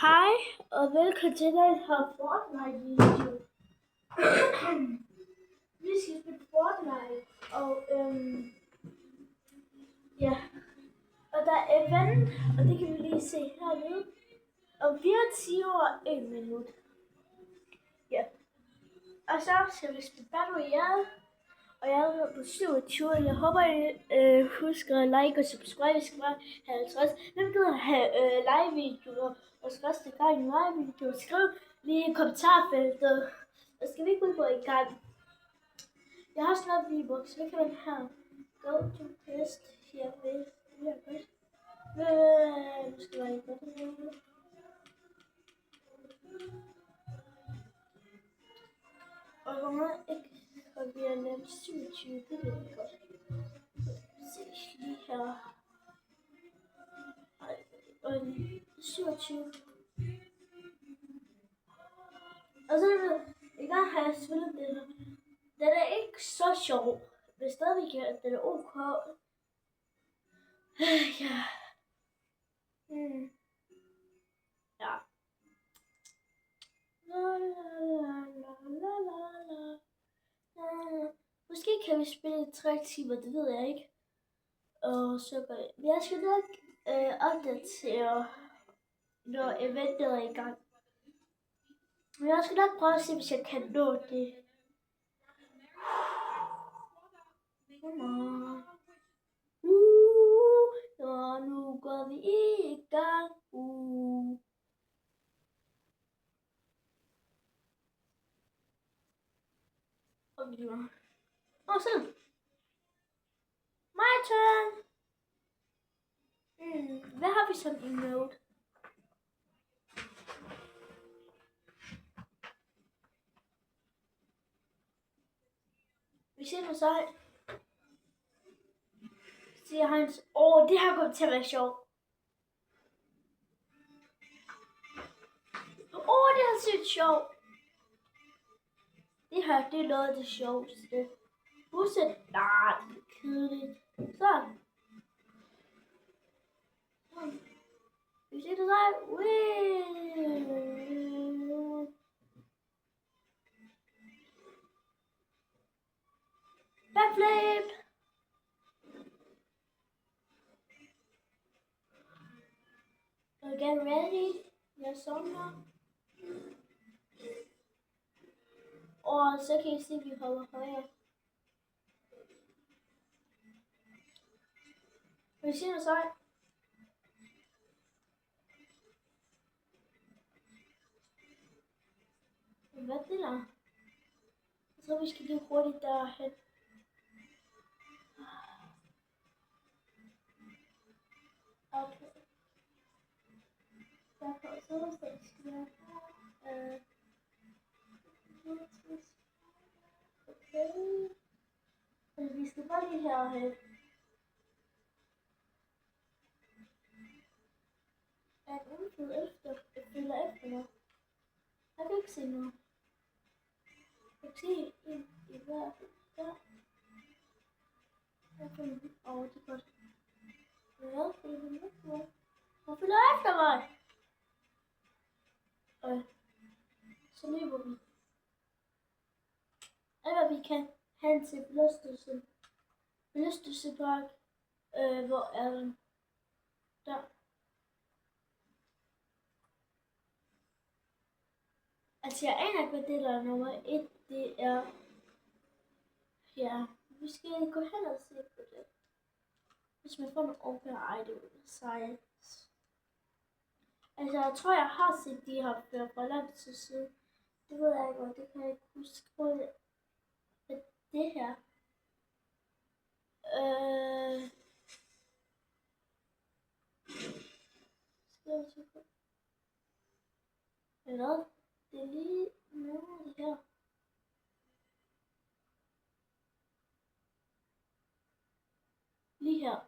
Hej og velkommen til den her Fortnite-video. Vi skal spille Fortnite, og ja, og der er event, og det kan vi lige se hernede. Og 24 år 1 minut. Ja, og så skal vi spille Battle Royale, og jeg er på 27. Jeg håber, I husker at like og subscribe. Vi skal bare have 50. Hvem gider have live-videoer og skal også gang i live-videoer? Skriv lige i kommentarfeltet. Og skal vi ikke gå i gang? Jeg har snart V-Box. Hvad kan man have? Go to test. Her ved. Nu skal jeg ikke godt. Og hvor meget ikke? Og vi har lavet 27. Det ved vi godt. Se lige her. Og 27. Og så i gang har jeg spillet det her. Den er ikke så sjov, men stadig at den er ok. Ja. Ja. Måske kan vi spille i 3 timer, det ved jeg ikke. Og så går jeg. Jeg skal nok opdatere, når eventet er i gang. Men jeg skal nok prøve at se, hvis jeg kan nå det. Og nu går vi i gang. Og så. My turn. Hvad har vi som emote? Vi ser på sig. Siger Heinz. Det her kommer til at være sjovt. Det er sygt sjovt. Det her, det er noget af det sjoveste. Busset, nej, det er kedeligt. Så. Vi ser det så. Backflip. Get ready. Jeg sommer. Og så kan I se, at vi hopper højere. Vi ser det så. Hvad er det der? Jeg tror, vi skal lige hurtigt derhen. Okay. Der kan så der skal være okay. Altså, vi skal bare lige herhen. Er en udfyldt efter? Jeg følger efter mig. Jeg kan ikke se noget. Jeg kan se en i hver. Der. Jeg følger det over til godt. Jeg følger den efter mig. Jeg følger efter mig. Så løber vi. Eller vi kan hen til Bløstelsespark. Hvor er den? Der. Altså jeg aner ikke, hvad det der nummer 1 det er. Ja, vi skal gå hen og se på det. Hvis man får nogle open item science. Altså jeg tror jeg har set de her før for lang tid siden. Det ved jeg ikke, og det kan jeg ikke huske. Hvad det her? Skal jeg se på? Hvad? Det er lige nogle af de her. Lige her.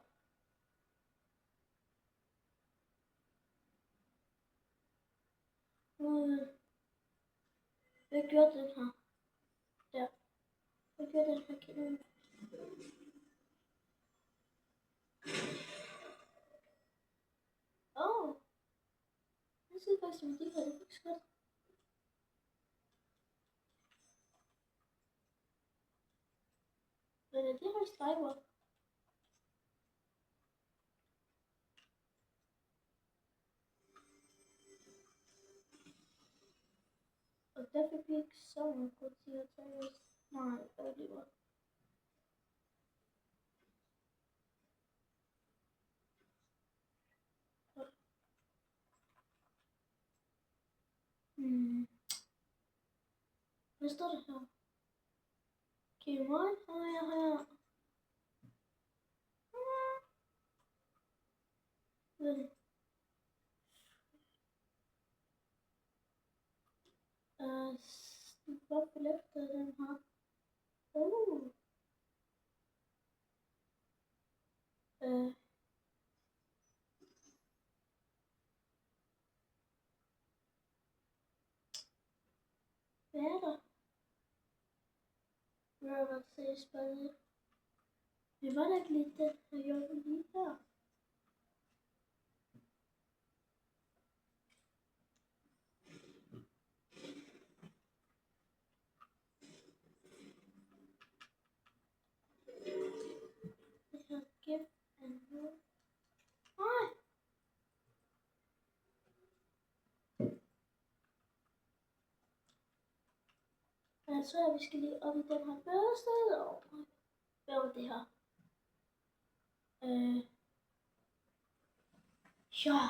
Hvad gjorde den her? Der. Hvad gjorde den her kanon? se faktisk, om de her det faktisk godt. Men er det faktisk driver? Og derfor bliver ikke så meget godt til at tage os. Nej, det var. Hvad står der her? Q1 har jeg her. Hvorfor efter den her? Hvad er der? Robert says bare. Vi var da ikke lidt den her hjælpe lige her. Det her gift and no. Nej! Jeg tror, vi skal lige op i den her børste. Hvad var det her? Jeg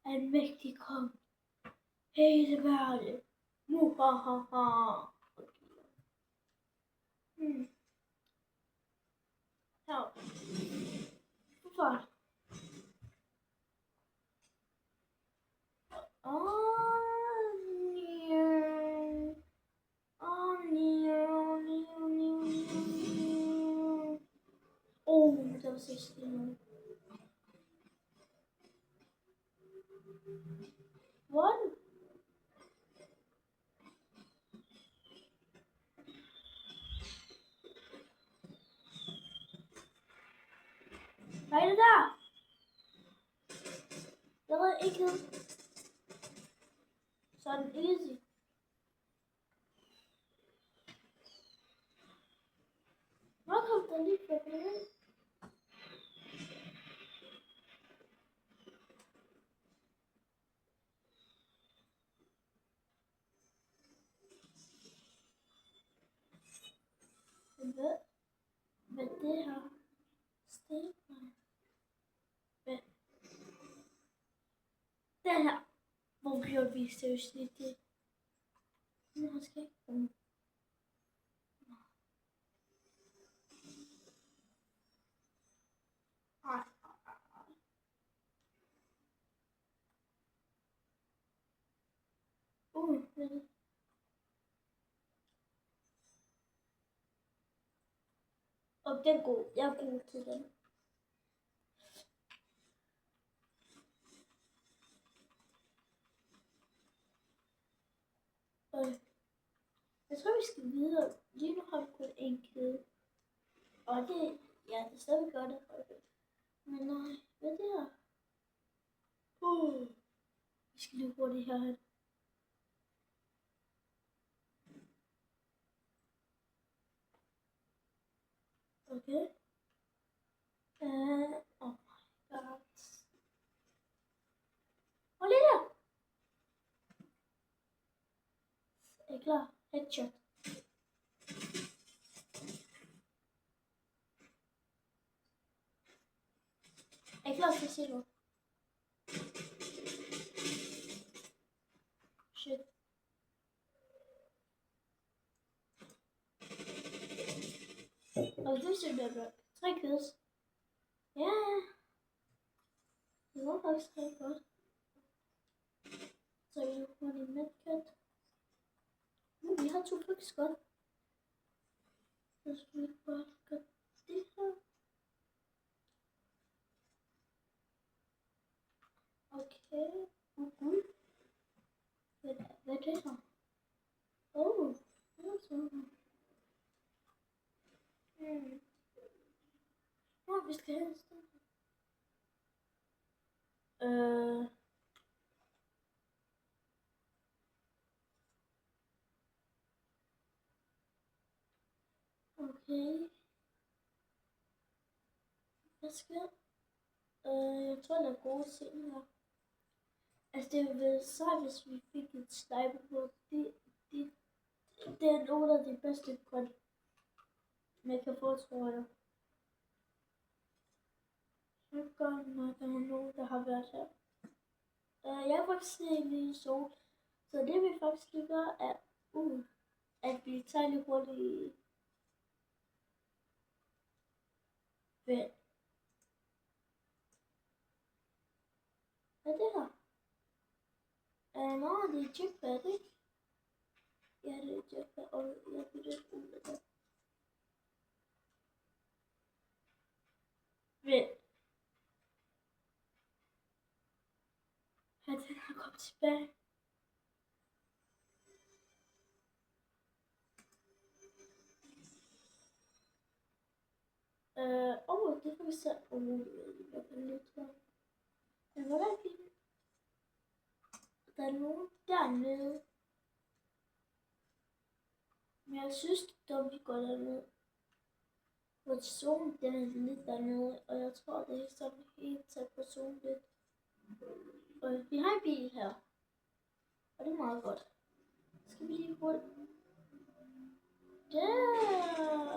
er en mægtig kong. Hele verden. Muhahaha. Her. Hvorfor? Det var 16. What? Hvad er det der? Det var ikke sådan easy. Hvor kom der lige for det? Hvad det her? Sten? Hvad? Den her. Hvor gjorde vi seriøst lidt det? Nu skal jeg ikke. Og den er god. Jeg er god til den. Jeg tror, vi skal videre. Lige nu har vi kun en kæde. Og det, ja, det er stadig godt at holde. Men nej, hvad er det her? Vi skal lige hurtigt herhen. Okay. Oh my god. Hold lige der. Er I klar? Headshot. Er I klar til at se noget? Shit. Og det ser det godt. 3 kills. Ja. Det var faktisk rigtig godt. Så vi får en medkit. Vi har 2 faktisk godt. Så skal vi bare gøre det her. Okay. Hvad er det her? Det er sådan. Vi skal have en sted. 2 Okay. Hvad sker? Jeg tror, der er gode ting her. Altså, det ville være sejt, hvis vi fik et sniper. Det er nogle af de bedste grøn, man kan få, tror jeg. Så godt nok, der er nogen, der har været her. Jeg har faktisk set en lille sol. Så det vi faktisk skal gøre er, at vi tager lidt hurtigt vand. Hvad er det her? Nå, det er jetpack, ikke? Ja, det er jetpack, og jeg bytter ud af det. Vent. Ja, den har kommet tilbage. Det får vi se. Det er lidt svært. Men hvordan fik der er nogen dernede? Men jeg synes, det er vi går dernede. Vores zone, den er lidt dernede, og jeg tror, det er sådan helt tæt på zone lidt. Og vi har en bil her, og det er meget godt. Skal vi lige hurtigt? Der!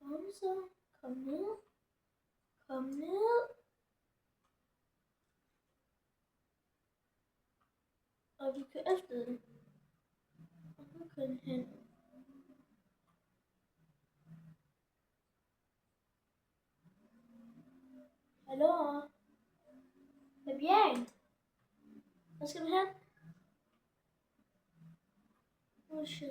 Kom så, kom ned. Kom ned. Og vi kører efter den. Og nu kører den hen. Hallo? Fabian? Hvor skal vi hen? Oh shit.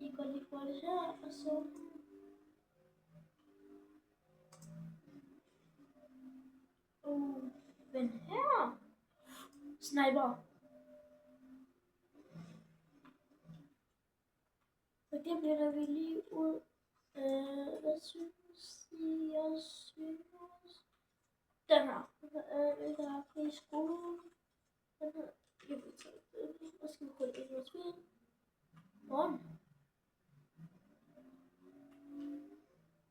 I går lige hurtigt her, og så... Men her? Sniper. Og det bliver vi lige ud. Hvad synes I? Jeg synes... Den her. Vi har fri skole. Den her. Jeg vil tage den. Og skal vi gå ind i vores bil. Morgen.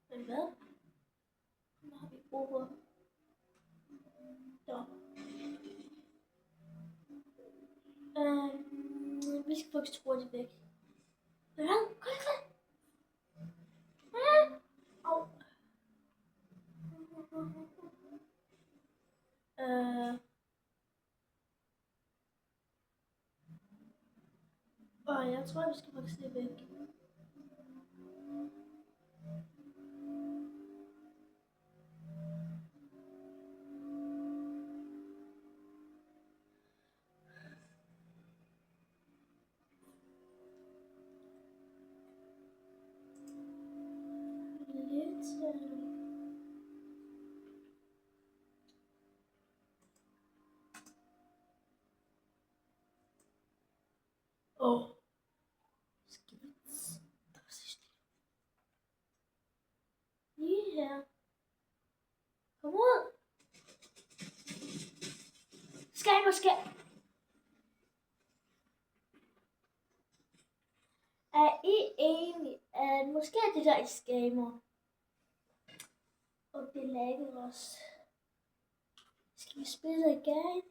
Men hvad? Nu har vi brug for. Ja. Vi skal faktisk hurtigt væk. Hvad? Kom igen! Au. Jeg tror, vi skal faktisk lige væk. Lige her. Kom ud. Skal. Er I enige, at måske er det der i scammer? Og det lagde os. Skal vi spille igen?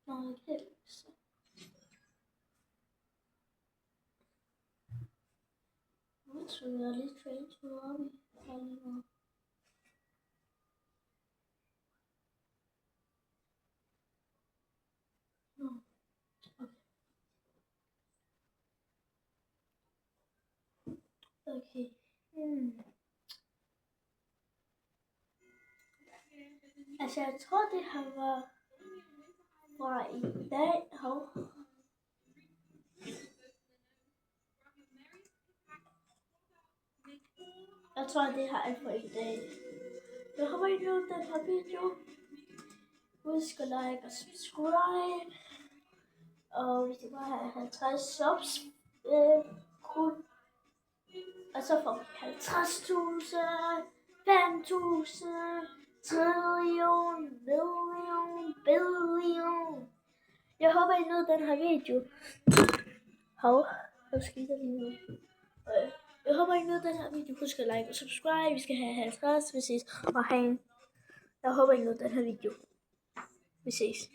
Nå, det kan jeg ikke så. Nu tror jeg lidt train to lobby. Okay. Altså, jeg tror, det her var fra i dag. Hov. Jeg tror, det her er fra i dag. Jeg håber, I nød den her video. Husk at like og subscribe. Og hvis I bare har 50 subs, og så får vi 50.000, 5.000, trillion, million, billion. Jeg håber, I nød den her video. Hov, hvad skete der lige nu? Jeg håber, I nød den her video. Husk at like og subscribe. Vi skal have 50, vi ses. Og hej. Jeg håber, I nød den her video. Vi ses.